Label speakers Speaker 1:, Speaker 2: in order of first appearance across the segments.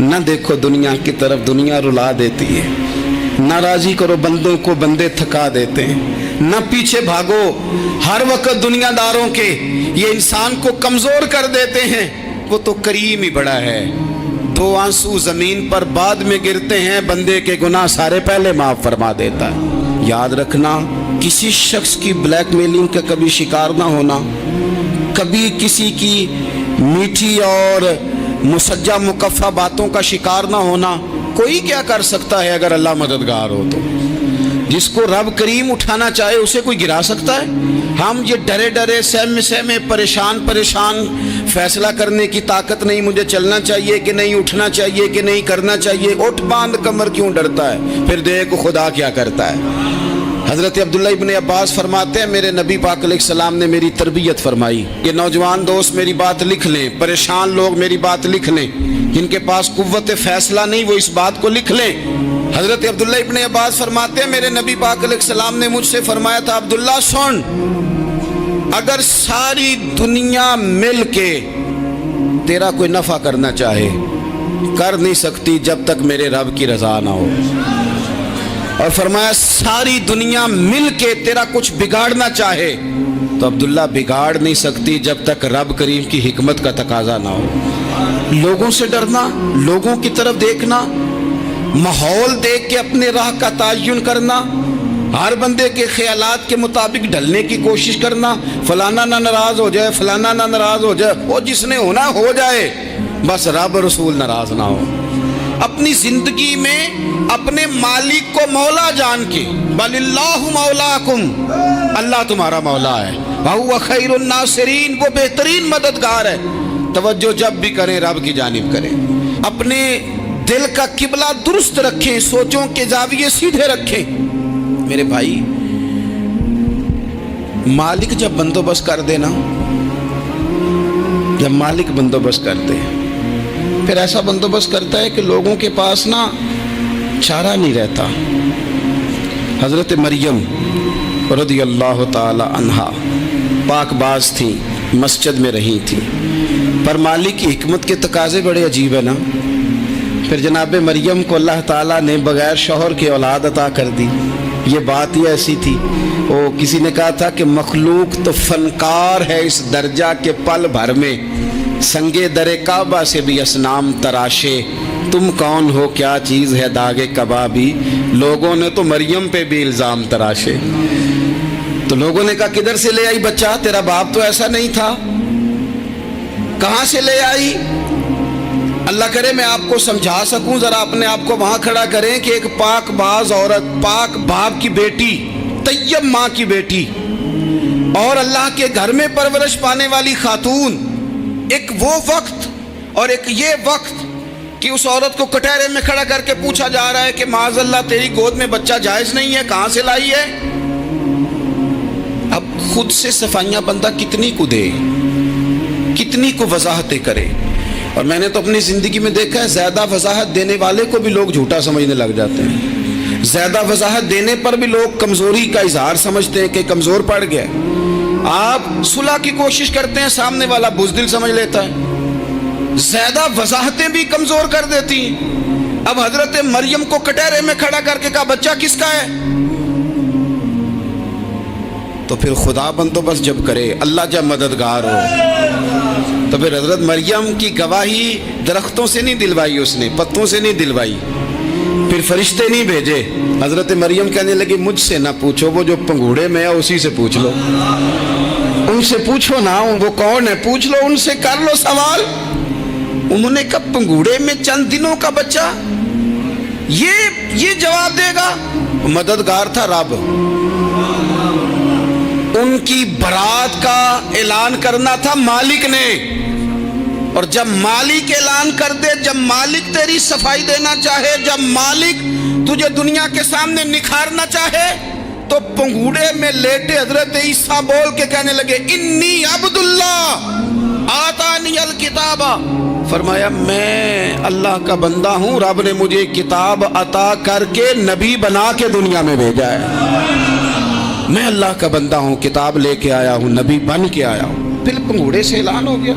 Speaker 1: نہ دیکھو دنیا کی طرف، دنیا رلا دیتی ہے، نہ راضی کرو بندوں کو، بندے تھکا دیتے ہیں، نہ پیچھے بھاگو ہر وقت دنیا داروں کے، یہ انسان کو کمزور کر دیتے ہیں۔ وہ تو کریم ہی بڑا ہے، 2 آنسو زمین پر بعد میں گرتے ہیں، بندے کے گناہ سارے پہلے معاف فرما دیتا ہے۔ یاد رکھنا، کسی شخص کی بلیک میلنگ کا کبھی شکار نہ ہونا، کبھی کسی کی میٹھی اور مسجع مکفہ باتوں کا شکار نہ ہونا۔ کوئی کیا کر سکتا ہے اگر اللہ مددگار ہو تو؟ جس کو رب کریم اٹھانا چاہے اسے کوئی گرا سکتا ہے؟ ہم یہ ڈرے ڈرے سہمے سہمے پریشان فیصلہ کرنے کی طاقت نہیں، مجھے چلنا چاہیے کہ نہیں، اٹھنا چاہیے کہ نہیں، کرنا چاہیے، اٹھ باندھ کمر کیوں ڈرتا ہے؟ پھر دیکھ خدا کیا کرتا ہے۔ حضرت عبداللہ ابن عباس فرماتے ہیں میرے نبی پاک علیہ السلام نے میری تربیت فرمائی کہ نوجوان دوست میری بات لکھ لیں، پریشان لوگ میری بات لکھ لیں، جن کے پاس قوت فیصلہ نہیں وہ اس بات کو لکھ لیں۔ حضرت عبداللہ ابن عباس فرماتے ہیں میرے نبی پاک علیہ السلام نے مجھ سے فرمایا تھا، عبداللہ سن، اگر ساری دنیا مل کے تیرا کوئی نفع کرنا چاہے، کر نہیں سکتی جب تک میرے رب کی رضا نہ ہو۔ اور فرمایا ساری دنیا مل کے تیرا کچھ بگاڑنا چاہے تو عبداللہ بگاڑ نہیں سکتی جب تک رب کریم کی حکمت کا تقاضا نہ ہو۔ لوگوں سے ڈرنا، لوگوں کی طرف دیکھنا، ماحول دیکھ کے اپنے راہ کا تعین کرنا، ہر بندے کے خیالات کے مطابق ڈھلنے کی کوشش کرنا، فلانا نہ ناراض ہو جائے، فلانا نہ ناراض ہو جائے، وہ جس نے ہونا ہو جائے، بس رب رسول ناراض نہ ہو۔ اپنی زندگی میں اپنے مالک کو مولا جان کے، بل اللہ مولاکم، اللہ تمہارا مولا ہے، وہو خیر الناصرین، وہ بہترین مددگار ہے۔ توجہ جب بھی کریں رب کی جانب کریں، اپنے دل کا قبلہ درست رکھیں، سوچوں کے زاویے سیدھے رکھیں۔ میرے بھائی، مالک جب بندوبست کر دے نا، جب مالک بندوبست کر دے، پھر ایسا بندوبست کرتا ہے کہ لوگوں کے پاس نا چارہ نہیں رہتا۔ حضرت مریم رضی اللہ تعالی عنہا پاک باز تھیں، مسجد میں رہی تھیں، پر مالک کی حکمت کے تقاضے بڑے عجیب ہے نا۔ پھر جناب مریم کو اللہ تعالیٰ نے بغیر شوہر کے اولاد عطا کر دی۔ یہ بات ہی ایسی تھی، وہ کسی نے کہا تھا کہ مخلوق تو فنکار ہے اس درجہ کے پل بھر میں سنگے در کعبہ سے بھی اصنام تراشے، تم کون ہو کیا چیز ہے داغ کبابی، لوگوں نے تو مریم پہ بھی الزام تراشے۔ تو لوگوں نے کہا کدھر سے لے آئی بچہ، تیرا باپ تو ایسا نہیں تھا، کہاں سے لے آئی؟ اللہ کرے میں آپ کو سمجھا سکوں، ذرا اپنے آپ کو وہاں کھڑا کریں کہ ایک پاک باز عورت، پاک باپ کی بیٹی، طیب ماں کی بیٹی، اور اللہ کے گھر میں پرورش پانے والی خاتون، ایک وہ وقت اور ایک یہ وقت کہ اس عورت کو کٹہرے میں کھڑا کر کے پوچھا جا رہا ہے کہ معاذ اللہ تیری گود میں بچہ جائز نہیں ہے، کہاں سے لائی ہے؟ اب خود سے صفائیاں بندہ کتنی کو دے، کتنی کو وضاحتیں کرے۔ اور میں نے تو اپنی زندگی میں دیکھا ہے زیادہ وضاحت دینے والے کو بھی لوگ جھوٹا سمجھنے لگ جاتے ہیں، زیادہ وضاحت دینے پر بھی لوگ کمزوری کا اظہار سمجھتے ہیں کہ کمزور پڑ گیا۔ آپ صلح کی کوشش کرتے ہیں، سامنے والا بزدل سمجھ لیتا ہے، زیادہ وضاحتیں بھی کمزور کر دیتی ہیں۔ اب حضرت مریم کو کٹہرے میں کھڑا کر کے کہا بچہ کس کا ہے؟ تو پھر خدا بندوبست جب کرے، اللہ جب مددگار ہو، تو پھر حضرت مریم کی گواہی درختوں سے نہیں دلوائی، اس نے پتوں سے نہیں دلوائی، پھر فرشتے نہیں بھیجے۔ حضرت مریم کہنے لگی مجھ سے نہ پوچھو، وہ جو پنگوڑے میں ہے اسی سے پوچھ لو، ان سے پوچھو نا، وہ کون ہے پوچھ لو، ان سے کر لو سوال۔ انہوں نے کہا پنگوڑے میں چند دنوں کا بچہ، یہ جواب دے گا؟ مددگار تھا رب، ان کی برات کا اعلان کرنا تھا مالک نے، اور جب مالک اعلان کر دے، جب مالک تیری صفائی دینا چاہے، جب مالک تجھے دنیا کے سامنے نکھارنا چاہے، تو پنگوڑے میں لیٹے حضرت عیسیٰ بول کے کہنے لگے انی عبداللہ آتانی الکتاب، فرمایا میں اللہ کا بندہ ہوں، رب نے مجھے کتاب عطا کر کے نبی بنا کے دنیا میں بھیجا ہے، میں اللہ کا بندہ ہوں، کتاب لے کے آیا ہوں، نبی بن کے آیا ہوں۔ پھر پنگوڑے سے اعلان ہو گیا،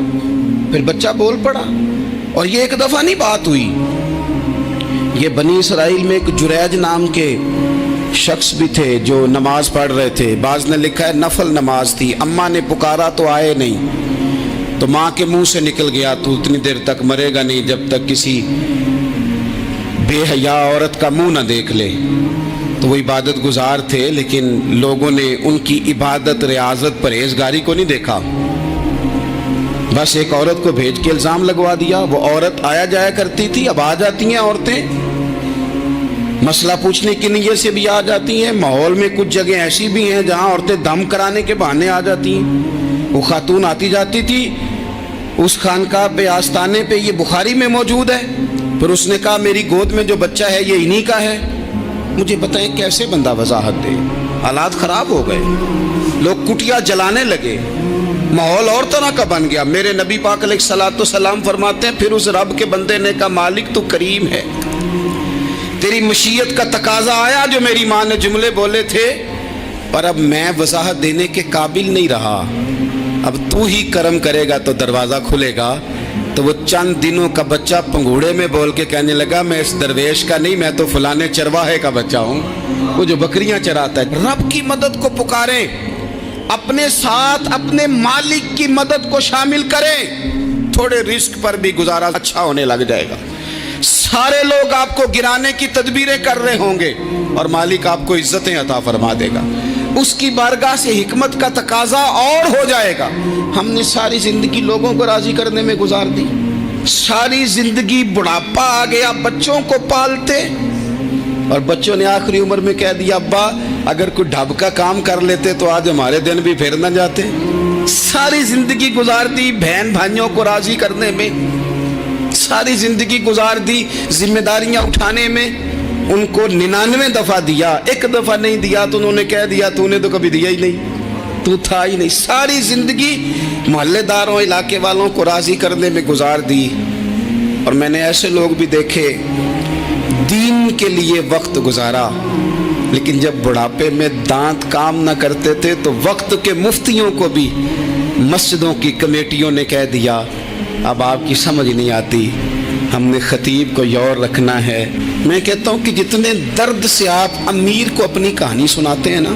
Speaker 1: پھر بچہ بول پڑا۔ اور یہ ایک دفعہ نہیں بات ہوئی، یہ بنی اسرائیل میں ایک جریج نام کے شخص بھی تھے جو نماز پڑھ رہے تھے، بعض نے لکھا ہے نفل نماز تھی، اماں نے پکارا تو آئے نہیں، تو ماں کے منہ سے نکل گیا تو اتنی دیر تک مرے گا نہیں جب تک کسی بے حیا عورت کا منہ نہ دیکھ لے۔ تو وہ عبادت گزار تھے، لیکن لوگوں نے ان کی عبادت، ریاضت، پرہیزگاری کو نہیں دیکھا، بس ایک عورت کو بھیج کے الزام لگوا دیا۔ وہ عورت آیا جایا کرتی تھی، اب آ جاتی ہیں عورتیں، مسئلہ پوچھنے کی نیت سے بھی آ جاتی ہیں۔ ماحول میں کچھ جگہ ایسی بھی ہیں جہاں عورتیں دم کرانے کے بہانے آ جاتی ہیں۔ وہ خاتون آتی جاتی تھی اس خانقاہ پہ، آستانے پہ، یہ بخاری میں موجود ہے، پھر اس نے کہا میری گود میں جو بچہ ہے یہ انہی کا ہے۔ مجھے بتائیں کیسے بندہ وضاحت دے؟ حالات خراب ہو گئے، لوگ کٹیا جلانے لگے، ماحول اور طرح کا بن گیا۔ میرے نبی پاک علیہ الصلوۃ والسلام فرماتے ہیں پھر اس رب کے بندے نے کہا مالک تو کریم ہے، تیری مشیت کا تقاضا آیا جو میری ماں نے جملے بولے تھے، پر اب میں وضاحت دینے کے قابل نہیں رہا، اب تو ہی کرم کرے گا تو دروازہ کھلے گا۔ تو وہ چند دنوں کا بچہ پنگوڑے میں بول کے کہنے لگا میں اس درویش کا نہیں، میں تو فلانے چرواہے کا بچہ ہوں، وہ جو بکریاں چراتا ہے۔ رب کی مدد کو پکاریں، اپنے ساتھ اپنے مالک کی مدد کو شامل کریں، تھوڑے رزق پر بھی گزارا اچھا ہونے لگ جائے گا۔ سارے لوگ آپ کو گرانے کی تدبیریں کر رہے ہوں گے اور مالک آپ کو عزتیں عطا فرما دے گا، اس کی بارگاہ سے حکمت کا تقاضا اور ہو جائے گا۔ ہم نے ساری زندگی لوگوں کو راضی کرنے میں گزار دی، ساری زندگی بڑھاپا آ گیا بچوں کو پالتے، اور بچوں نے آخری عمر میں کہہ دیا ابا اگر کوئی ڈھب کا کام کر لیتے تو آج ہمارے دن بھی پھر نہ جاتے۔ ساری زندگی گزار دی بہن بھائیوں کو راضی کرنے میں، ساری زندگی گزار دی ذمہ داریاں اٹھانے میں، ان کو 99 دفعہ دیا، ایک دفعہ نہیں دیا تو انہوں نے کہہ دیا تو نے تو کبھی دیا ہی نہیں، تو تھا ہی نہیں۔ ساری زندگی محلے داروں، علاقے والوں کو راضی کرنے میں گزار دی۔ اور میں نے ایسے لوگ بھی دیکھے دین کے لیے وقت گزارا، لیکن جب بڑھاپے میں دانت کام نہ کرتے تھے تو وقت کے مفتیوں کو بھی مسجدوں کی کمیٹیوں نے کہہ دیا اب آپ کی سمجھ نہیں آتی، ہم نے خطیب کو یور رکھنا ہے۔ میں کہتا ہوں کہ جتنے درد سے آپ امیر کو اپنی کہانی سناتے ہیں نا،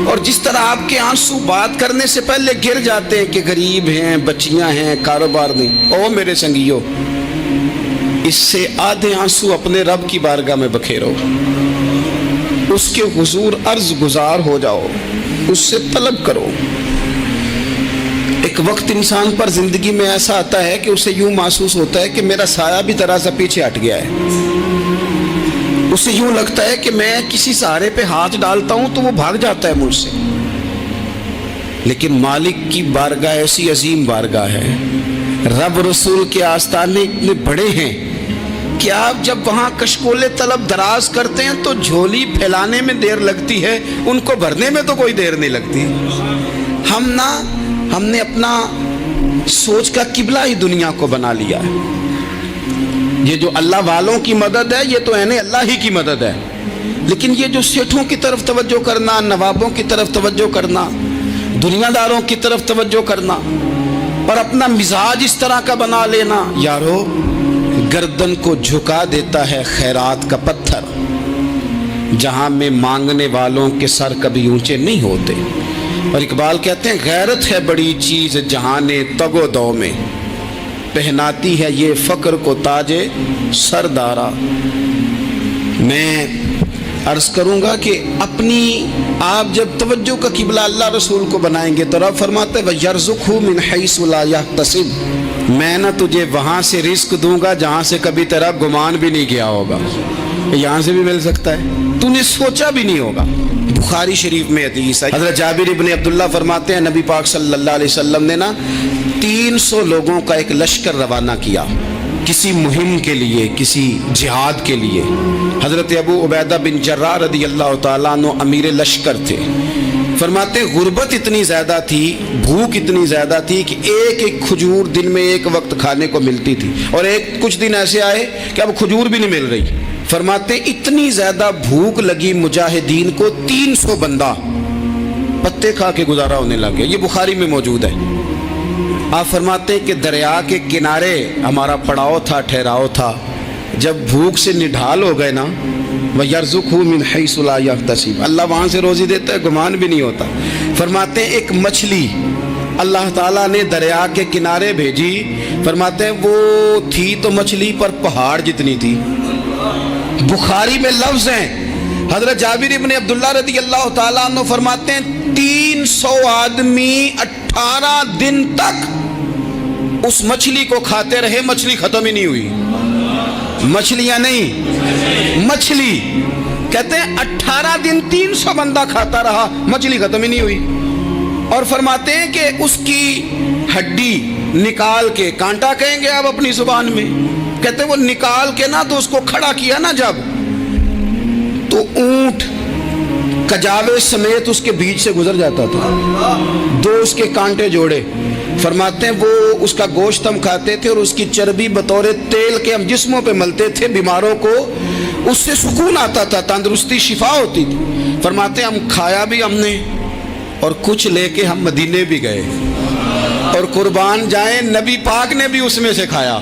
Speaker 1: اور جس طرح آپ کے آنسو بات کرنے سے پہلے گر جاتے ہیں کہ غریب ہیں، بچیاں ہیں، کاروبار نہیں، او میرے سنگیو، اس سے آدھے آنسو اپنے رب کی بارگاہ میں بکھیرو، اس کے حضور عرض گزار ہو جاؤ، اس سے طلب کرو۔ ایک وقت انسان پر زندگی میں ایسا آتا ہے کہ اسے یوں محسوس ہوتا ہے کہ میرا سایہ بھی ذرا سا پیچھے ہٹ گیا ہے، اسے یوں لگتا ہے کہ میں کسی سہارے پہ ہاتھ ڈالتا ہوں تو وہ بھاگ جاتا ہے مجھ سے، لیکن مالک کی بارگاہ ایسی عظیم بارگاہ ہے، رب رسول کے آستانے اتنے بڑے ہیں کہ آپ جب وہاں کشکولے طلب دراز کرتے ہیں تو جھولی پھیلانے میں دیر لگتی ہے، ان کو بھرنے میں تو کوئی دیر نہیں لگتی۔ ہم نے اپنا سوچ کا قبلہ ہی دنیا کو بنا لیا ہے۔ یہ جو اللہ والوں کی مدد ہے یہ تو عین اللہ ہی کی مدد ہے، لیکن یہ جو سیٹھوں کی طرف توجہ کرنا، نوابوں کی طرف توجہ کرنا، دنیا داروں کی طرف توجہ کرنا اور اپنا مزاج اس طرح کا بنا لینا، یارو گردن کو جھکا دیتا ہے خیرات کا پتھر، جہاں میں مانگنے والوں کے سر کبھی اونچے نہیں ہوتے۔ اور اقبال کہتے ہیں غیرت ہے بڑی چیز جہان تگ و دو میں، پہناتی ہے یہ فقر کو تاج سردارا۔ میں عرض کروں گا کہ اپنی آپ جب توجہ کا قبلہ اللہ رسول کو بنائیں گے تو رب فرماتا ہے وَيَرْزُقْهُ مِنْ حَيْثُ لَا يَحْتَسِبُ، میں نہ تجھے وہاں سے رزق دوں گا جہاں سے کبھی تیرا گمان بھی نہیں کیا ہوگا، یہاں سے بھی مل سکتا ہے، تو نے سوچا بھی نہیں ہوگا۔ بخاری شریف میں حدیث ہے، حضرت جابر ابن عبداللہ فرماتے ہیں نبی پاک صلی اللہ علیہ وسلم نے نا 300 لوگوں کا ایک لشکر روانہ کیا کسی مہم کے لیے، کسی جہاد کے لیے۔ حضرت ابو عبیدہ بن جراح رضی اللہ تعالیٰ عنہ امیر لشکر تھے۔ فرماتے غربت اتنی زیادہ تھی، بھوک اتنی زیادہ تھی کہ ایک ایک کھجور دن میں ایک وقت کھانے کو ملتی تھی، اور کچھ دن ایسے آئے کہ اب کھجور بھی نہیں مل رہی۔ فرماتے اتنی زیادہ بھوک لگی مجاہدین کو 300 بندہ پتے کھا کے گزارا ہونے لگے۔ یہ بخاری میں موجود ہے۔ आप फरमाते हैं कि दरिया के किनारे हमारा पड़ाव था, ठहराव था। जब भूख से निढाल हो गए ना, वयर्ज़ुक़हु मिन हैसु ला यहतसिब, अल्लाह वहाँ से रोज़ी देता है, गुमान भी नहीं होता। फरमाते हैं एक मछली अल्लाह ताला ने दरिया के किनारे भेजी, फरमाते हैं वो थी तो मछली पर पहाड़ जितनी थी। बुखारी में लफ्ज़ हैं, हज़रत जाबिर इब्न अब्दुल्लाह रज़ी अल्लाह ताला अन्हु फरमाते हैं 300 आदमी 18 दिन तक उस मछली को खाते रहे, मछली खत्म ही नहीं हुई। मछलियां नहीं, मछली। कहते हैं 18 दिन 300 बंदा खाता रहा, मछली खत्म ही नहीं हुई। और फरमाते हैं कि उसकी हड्डी निकाल के, कांटा कहेंगे आप अपनी जुबान में, कहते हैं वो निकाल के ना तो उसको खड़ा किया ना जब, तो ऊंट कजावे समेत उसके बीच से गुजर जाता था। दो उसके कांटे जोड़े, फरमाते हैं वो उसका गोश्त हम खाते थे और उसकी चर्बी बतौर तेल के हम जिस्मों पे मलते थे। बीमारों को उससे सुकून आता था, तंदुरुस्ती शिफा होती थी। फरमाते हैं हम खाया भी हमने और कुछ लेके हम मदीने भी गए, और कुर्बान जाए नबी पाक ने भी उसमें से खाया।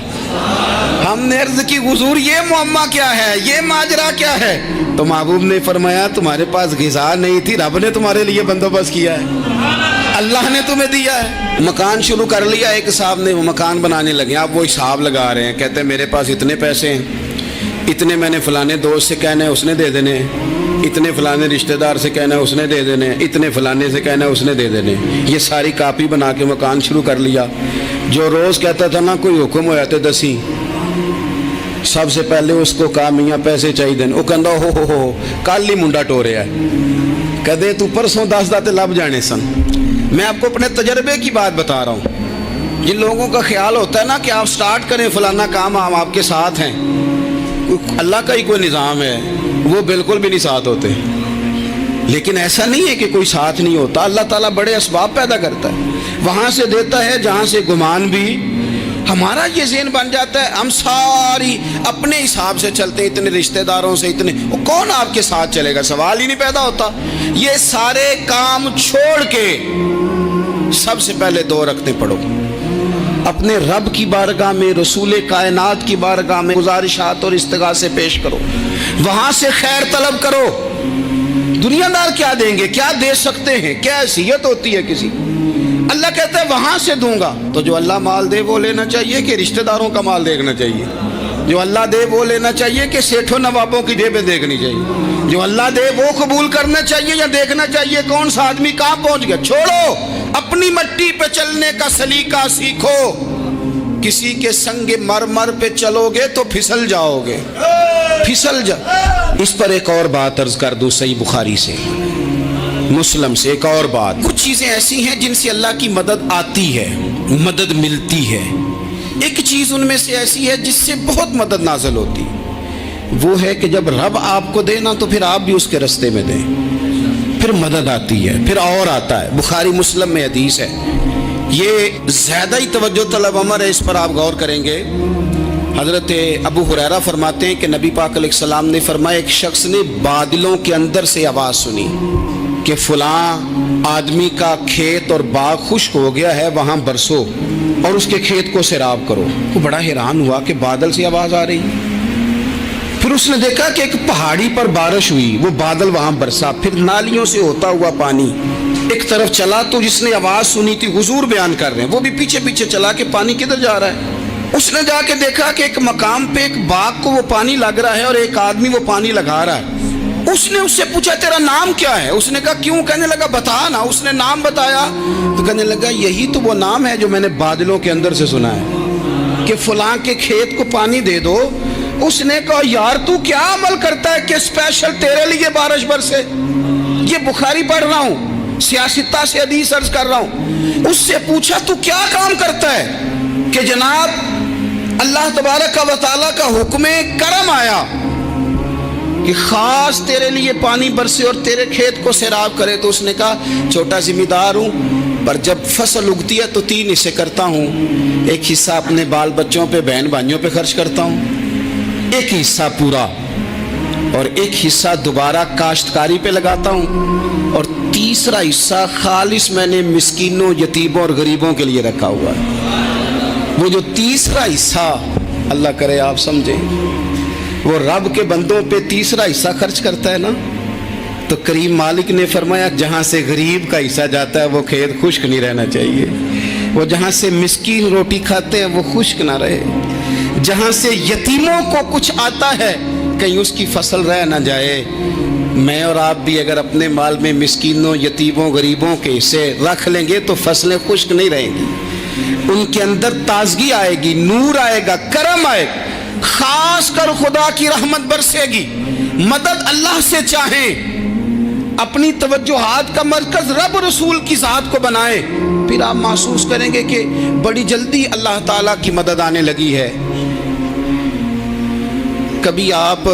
Speaker 1: हमने अर्ज की हुजूर ये मुअम्मा क्या है, ये माजरा क्या है? तो महबूब ने फरमाया तुम्हारे पास ग़िज़ा नहीं थी, रब ने तुम्हारे लिए बंदोबस्त किया है, अल्लाह ने तुम्हें दिया है। मकान शुरू कर लिया, एक साहब ने वो मकान बनाने लगे, आप वो हिसाब लगा रहे हैं, कहते हैं मेरे पास इतने पैसे हैं, इतने मैंने फलाने दोस्त से कहना है उसने दे देने, इतने फलाने रिश्तेदार से कहना है उसने दे देने, इतने फलाने से कहना है उसने दे देने। ये सारी कापी बना के मकान शुरू कर लिया। जो रोज़ कहता था ना कोई हुक्म होया तो दसी, सबसे पहले उसको कहा मियाँ पैसे चाहिए। वो कहता हो कल ही मुंडा टोरे है, कदे तू परसों 10 दाते लब जाने सन। मैं आपको अपने तजर्बे की बात बता रहा हूँ। जिन लोगों का ख्याल होता है ना कि आप स्टार्ट करें फलाना काम, हम आपके साथ हैं, अल्लाह का ही कोई निज़ाम है, वो बिल्कुल भी नहीं साथ होते। लेकिन ऐसा नहीं है कि कोई साथ नहीं होता, अल्लाह ताला बड़े असबाब पैदा करता है, वहाँ से देता है जहाँ से गुमान भी। हमारा ये ज़हन बन जाता है, हम सारी अपने हिसाब से चलते हैं, इतने रिश्तेदारों से इतने, वो कौन आपके साथ चलेगा, सवाल ही नहीं पैदा होता। ये सारे काम छोड़ के सबसे पहले 2 रकतें पढ़ो, अपने रब की बारगाह में, रसूल कायनात की बारगाह में गुजारिशात और इस्तिगासे पेश करो, वहाँ से खैर तलब करो। दुनियादार क्या देंगे, क्या दे सकते हैं, क्या हैसियत होती है किसी। अल्लाह कहता है वहाँ से दूंगा। तो जो अल्लाह माल दे वो लेना चाहिए कि रिश्तेदारों का माल देखना चाहिए? जो अल्लाह दे वो लेना चाहिए कि सेठों नवाबों की जेबें देखनी चाहिए? जो अल्लाह दे वो कबूल करना चाहिए या देखना चाहिए कौन सा आदमी कहाँ पहुँच गया? छोड़ो, अपनी मट्टी पे चलने का सलीका सीखो। किसी के संग मरमर पे चलोगे तो फिसल जाओगे, फिसल जा। इस पर एक और बात अर्ज कर दूं, सही बुखारी से, मुस्लिम से एक और बात। कुछ चीज़ें ऐसी हैं जिनसे अल्लाह की मदद आती है, मदद मिलती है। एक चीज़ उनमें से ऐसी है जिससे बहुत मदद नाज़िल होती, वो है कि जब रब आपको दे ना तो फिर आप भी उसके रास्ते में दें, फिर मदद आती है, फिर और आता है। बुखारी मुस्लिम में हदीस है, ये ज़्यादा ही तवज्जो तलब अमर है, इस पर आप गौर करेंगे। हज़रत अबू हुरैरा फरमाते हैं कि नबी पाक अलैहिस्सलाम ने फरमाया एक शख्स ने बादलों के अंदर से आवाज़ सुनी कि फ़लाँ आदमी का खेत और बाग खुश्क हो गया है, वहाँ बरसो और उसके खेत को सैराब करो। वो बड़ा हैरान हुआ कि बादल से आवाज़ आ रही। फिर उसने देखा कि एक पहाड़ी पर बारिश हुई, वो बादल वहाँ बरसा, फिर नालियों से होता हुआ पानी एक तरफ चला। तो जिसने आवाज़ सुनी थी, हुजूर बयान कर रहे हैं, वो भी पीछे पीछे चला कि पानी किधर जा रहा है। उसने जाके देखा कि एक मकाम पे एक बाग को वो पानी लग रहा है और एक आदमी वो पानी लगा रहा है। उसने उससे पूछा तेरा नाम क्या है? उसने कहा क्यों? कहने लगा बता ना। उसने नाम बताया तो कहने लगा यही तो वो नाम है जो मैंने बादलों के अंदर से सुना है कि फलां के खेत को पानी दे दो। उसने कहा यार तू क्या अमल करता है कि स्पेशल तेरे लिए बारिश बरसे? ये बुखारी पढ़ रहा हूँ, सियासता से हदीस अर्ज कर रहा हूँ। उससे पूछा तू क्या काम करता है कि जनाब अल्लाह तबारक व तआला का हुक्म करम आया कि खास तेरे लिए पानी बरसे और तेरे खेत को सैराब करे। तो उसने कहा छोटा जिम्मेदार हूँ, पर जब फसल उगती है तो 3 हिस्से करता हूँ। एक हिस्सा अपने बाल बच्चों पे, बहन भाइयों पे खर्च करता हूँ, एक हिस्सा पूरा, और एक हिस्सा दोबारा काश्तकारी पे लगाता हूँ, और 30 तीसरा हिस्सा खालिस मैंने मिस्कीनों, यतीमों और गरीबों के लिए रखा हुआ है। वो जो तीसरा हिस्सा, अल्लाह करे आप समझें, वो रब के बंदों पे तीसरा हिस्सा खर्च करता है ना, तो करीम मालिक ने फरमाया जहाँ से गरीब का हिस्सा जाता है वो खेत खुश्क नहीं रहना चाहिए। वो जहाँ से मिस्कीन रोटी खाते हैं वो खुश्क ना रहे। जहाँ से यतीमों को कुछ आता है कहीं उसकी फसल रह ना जाए। मैं और आप भी अगर अपने माल में मिस्कीनों, यतीमों, गरीबों के हिस्से रख लेंगे तो फसलें खुश्क नहीं रहेंगी। उनके अंदर ताजगी आएगी, नूर आएगा, करम आएगा, खास कर खुदा की रहमत बरसेगी। मदद अल्लाह से चाहें, अपनी तवज्जुहात का मरकज रब रसूल की ज़ात को बनाए, फिर आप महसूस करेंगे कि बड़ी जल्दी अल्लाह ताला की मदद आने लगी है। कभी आप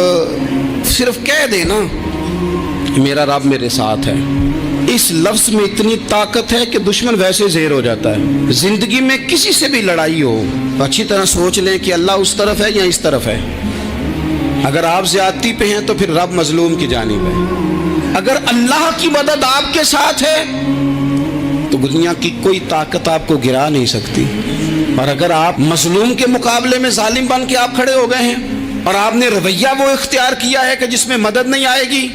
Speaker 1: सिर्फ कह देना मेरा रब मेरे साथ है, इस लफ्ज़ में इतनी ताकत है कि दुश्मन वैसे ज़ेर हो जाता है। ज़िंदगी में किसी से भी लड़ाई हो तो अच्छी तरह सोच लें कि अल्लाह उस तरफ है या इस तरफ है। अगर आप ज़्यादती पे हैं तो फिर रब मजलूम की जानिब है। अगर अल्लाह की मदद आपके साथ है तो दुनिया की कोई ताकत आपको गिरा नहीं सकती। और अगर आप मजलूम के मुकाबले में जालिम बन के आप खड़े हो गए हैं और आपने रवैया वो इख्तियार किया है कि जिसमें मदद नहीं आएगी,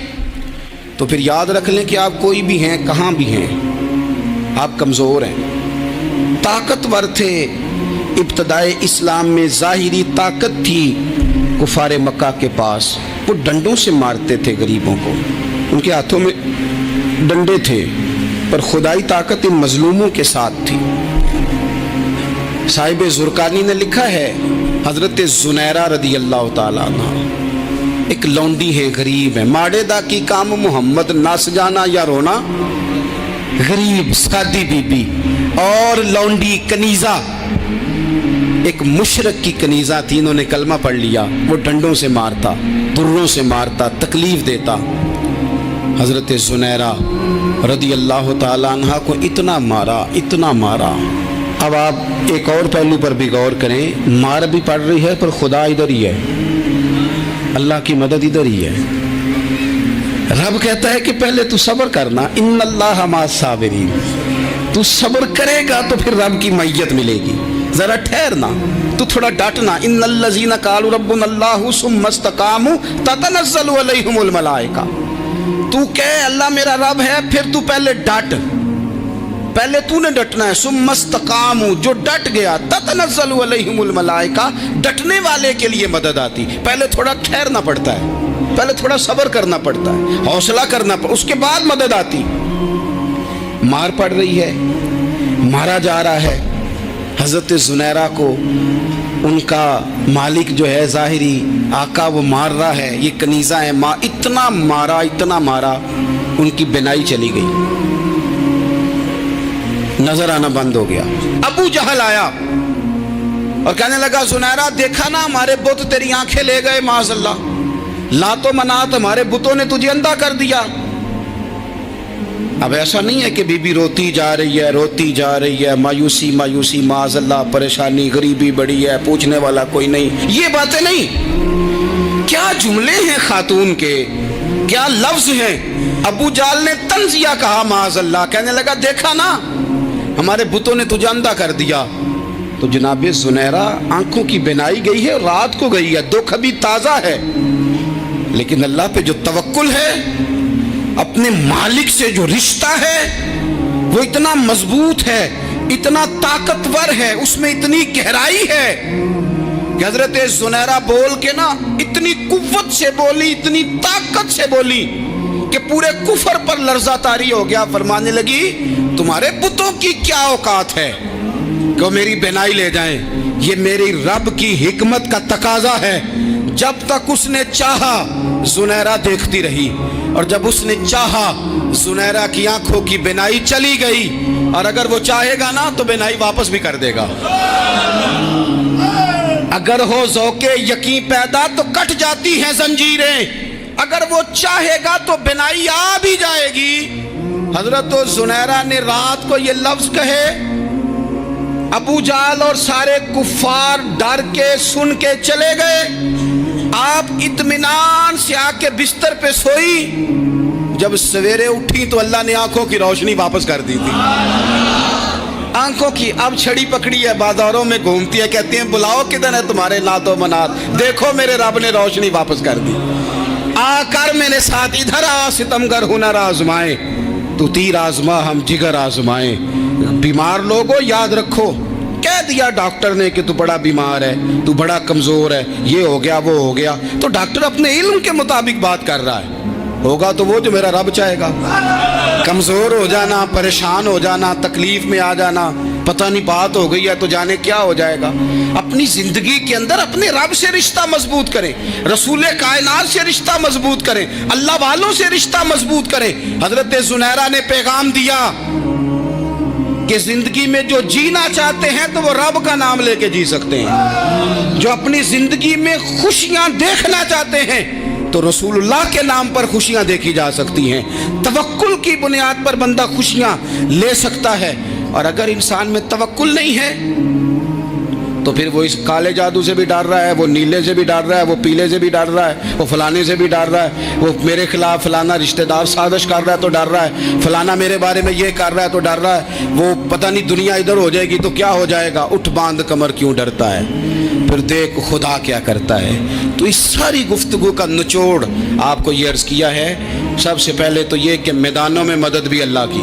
Speaker 1: तो फिर याद रख लें कि आप कोई भी हैं, कहाँ भी हैं, आप कमज़ोर हैं। ताकतवर थे इब्तदाए इस्लाम में, ज़ाहिरी ताकत थी कुफारे मक्का के पास। वो डंडों से मारते थे गरीबों को, उनके हाथों में डंडे थे, पर खुदाई ताकत इन मजलूमों के साथ थी। साहिब ज़ुरकानी ने लिखा है, हज़रत ज़ुनैरा रदी अल्लाह ताला अन्हा एक लौंडी है, गरीब है। माड़े दा की काम मोहम्मद नस जाना या रोना, गरीब सादी बीबी और लौंडी कनीज़ा, एक मुशरक की कनीज़ा थी। इन्होंने कलमा पढ़ लिया। वो डंडों से मारता, दुर्रों से मारता, तकलीफ देता। हज़रत ज़ुनैरा रदी अल्लाह ताला अन्हा को इतना मारा, इतना मारा। अब आप एक और पहलू पर भी गौर करें, मार भी पड़ रही है पर खुदा इधर ही है, अल्लाह की मदद इधर ही है। रब कहता है कि पहले तू सब्र करना, इन्नल्लाह माअस साबिरीन। तू सब्र करेगा तो फिर रब की मैयत मिलेगी। जरा ठहरना, तू थोड़ा डटना। इन्नल्लज़ीना क़ालू रब्बुनल्लाहु सुम्मा इस्तक़ामू ततनज़्ज़लु अलैहिमुल मलाइका। तू कह अल्लाह मेरा रब है, फिर तू पहले डट, पहले तूने डटना है। सुम्मा इस्तक़ामू, जो डट गया, ततनज़्ज़लु अलैहिमुल मलाइका, डटने वाले के लिए मदद आती। पहले थोड़ा ठहरना पड़ता है, पहले थोड़ा सब्र करना पड़ता है, हौसला करना पड़ता, उसके बाद मदद आती। मार पड़ रही है, मारा जा रहा है। हज़रत ज़ुनैरा को उनका मालिक जो है, ज़ाहिरी आका, वो मार रहा है। ये कनीज़ा है, माँ इतना मारा, इतना मारा, उनकी बिनाई चली गई, नजर आना बंद हो गया। अबू जहल आया और कहने लगा, ज़ुनैरा देखा ना हमारे बुत तेरी आंखें ले गए, माज़अल्लाह, लातो मनात हमारे बुतों ने तुझे अंधा कर दिया। अब ऐसा नहीं है कि बीबी रोती जा रही है, रोती जा रही है, मायूसी मायूसी, माज़अल्लाह, परेशानी, गरीबी बड़ी है, पूछने वाला कोई नहीं, ये बातें नहीं। क्या जुमले हैं खातून के, क्या लफ्ज हैं। अबू जाल ने तंजिया कहा, माज़अल्लाह, कहने लगा देखा ना हमारे बुतों ने तुझे अंधा कर दिया। तो जनाब ज़ुनैरा आंखों की बिनाई गई है, रात को गई है, दुख अभी ताज़ा है, लेकिन अल्लाह पे जो तवक्कुल है, अपने मालिक से जो रिश्ता है, वो इतना मजबूत है, इतना ताकतवर है, उसमें इतनी गहराई है कि हज़रत ज़ुनैरा बोल के ना इतनी कुव्वत से बोली, इतनी ताकत से बोली कि पूरे कुफर पर लर्जा तारी हो गया। फरमाने लगी, तुम्हारे बुतों की क्या औकात है कि वो मेरी बिनाई ले जाएं। ये मेरी रब की हिकमत का तकाजा है। जब तक उसने चाहा ज़ुनैरा देखती रही, और जब उसने चाहा ज़ुनैरा की आंखों की बिनाई चली गई, और अगर वो चाहेगा ना तो बिनाई वापस भी कर देगा। अगर हो ज़ौक़े यकीन पैदा तो कट जाती हैं जंजीरें, अगर वो चाहेगा तो बिनाई आ भी जाएगी। हजरत ज़ुनैरा ने रात को ये लफ्ज कहे, अबू जाल और सारे कुफ्फार डर के सुन के चले गए। आप इत्मीनान से आके बिस्तर पे सोई। जब सवेरे उठी तो अल्लाह ने आंखों की रोशनी वापस कर दी थी। आंखों की अब छड़ी पकड़ी है, बाजारों में घूमती है, कहती है बुलाओ किधर है तुम्हारे नातो मनात, देखो मेरे रब ने रोशनी वापस कर दी। आकर मेरे साथ इधर आ, सितमगर हुनर आजमाए, तू तीर आजमा हम जिगर आजमाए। बीमार लोगों याद रखो, कह दिया डॉक्टर ने कि तू बड़ा बीमार है, तू बड़ा कमजोर है, ये हो गया वो हो गया, तो डॉक्टर अपने इल्म के मुताबिक बात कर रहा है, होगा तो वो जो मेरा रब चाहेगा। कमजोर हो जाना, परेशान हो जाना, तकलीफ में आ जाना, पता नहीं बात हो गई है तो जाने क्या हो जाएगा। अपनी जिंदगी के अंदर अपने रब से रिश्ता मजबूत करें, रसूल कायनात से रिश्ता मजबूत करें, अल्लाह वालों से रिश्ता मजबूत करें। हजरत जुनैरा ने पैगाम दिया कि जिंदगी में जो जीना चाहते हैं तो वो रब का नाम लेके जी सकते हैं, जो अपनी जिंदगी में खुशियां देखना चाहते हैं तो रसूलुल्लाह के नाम पर खुशियां देखी जा सकती हैं। तवक्कुल की बुनियाद पर बंदा खुशियां ले सकता है, और अगर इंसान में तवक्कुल नहीं है तो फिर वो इस काले जादू से भी डर रहा है, वो नीले से भी डर रहा है, वो पीले से भी डर रहा है, वो फलाने से भी डर रहा है, वो मेरे खिलाफ फलाना रिश्तेदार साजिश कर रहा है तो डर रहा है, फलाना मेरे बारे में ये कर रहा है तो डर रहा है, वो पता नहीं दुनिया इधर हो जाएगी तो क्या हो जाएगा, उठ बांध कमर क्यों डरता है, फिर देख खुदा क्या करता है। तो इस सारी गुफ्तगू का निचोड़ आपको ये अर्ज़ किया है। सबसे पहले तो ये कि मैदानों में मदद भी अल्लाह की,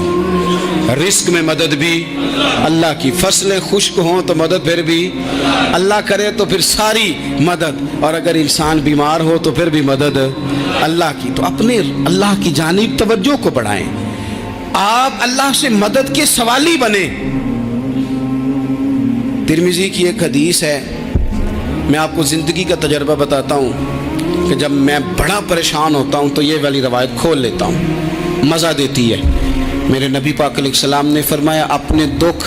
Speaker 1: रिस्क में मदद भी अल्लाह की, फसलें खुश्क हों तो मदद फिर भी अल्लाह करे, तो फिर सारी मदद, और अगर इंसान बीमार हो तो फिर भी मदद अल्लाह की। तो अपने अल्लाह की जानिब तवज्जो को बढ़ाएं, आप अल्लाह से मदद के सवाली बने। तिरमिज़ी की एक हदीस है, मैं आपको ज़िंदगी का तजर्बा बताता हूँ कि जब मैं बड़ा परेशान होता हूँ तो ये वाली रवायत खोल लेता हूँ, मज़ा देती है। मेरे नबी पाक अलैहिस्सलाम ने फरमाया, अपने दुख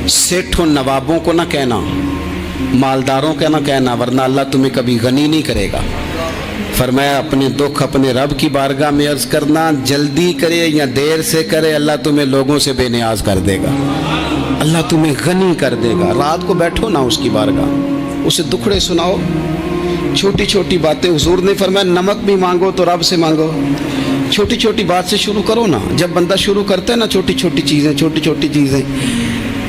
Speaker 1: सेठों नवाबों को ना कहना, मालदारों का ना कहना, वरना अल्लाह तुम्हें कभी गनी नहीं करेगा। फरमाया अपने दुख अपने रब की बारगाह में अर्ज़ करना, जल्दी करे या देर से करे अल्लाह तुम्हें लोगों से बेनियाज कर देगा, अल्लाह तुम्हें गनी कर देगा। रात को बैठो ना उसकी बारगाह, उसे दुखड़े सुनाओ, छोटी छोटी बातें। हुजूर ने फरमाया नमक भी मांगो तो रब से मांगो, छोटी छोटी बात से शुरू करो ना। जब बंदा शुरू करता है ना छोटी छोटी चीज़ें,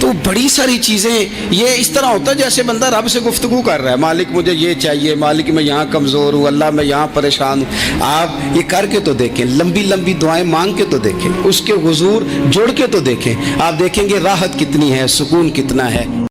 Speaker 1: तो बड़ी सारी चीज़ें ये इस तरह होता है जैसे बंदा रब से गुफ्तगू कर रहा है, मालिक मुझे ये चाहिए, मालिक मैं यहाँ कमज़ोर हूँ, अल्लाह मैं यहाँ परेशान हूँ। आप ये करके तो देखें, लंबी लंबी दुआएं मांग के तो देखें, उसके हुजूर जुड़ के तो देखें, आप देखेंगे राहत कितनी है, सुकून कितना है।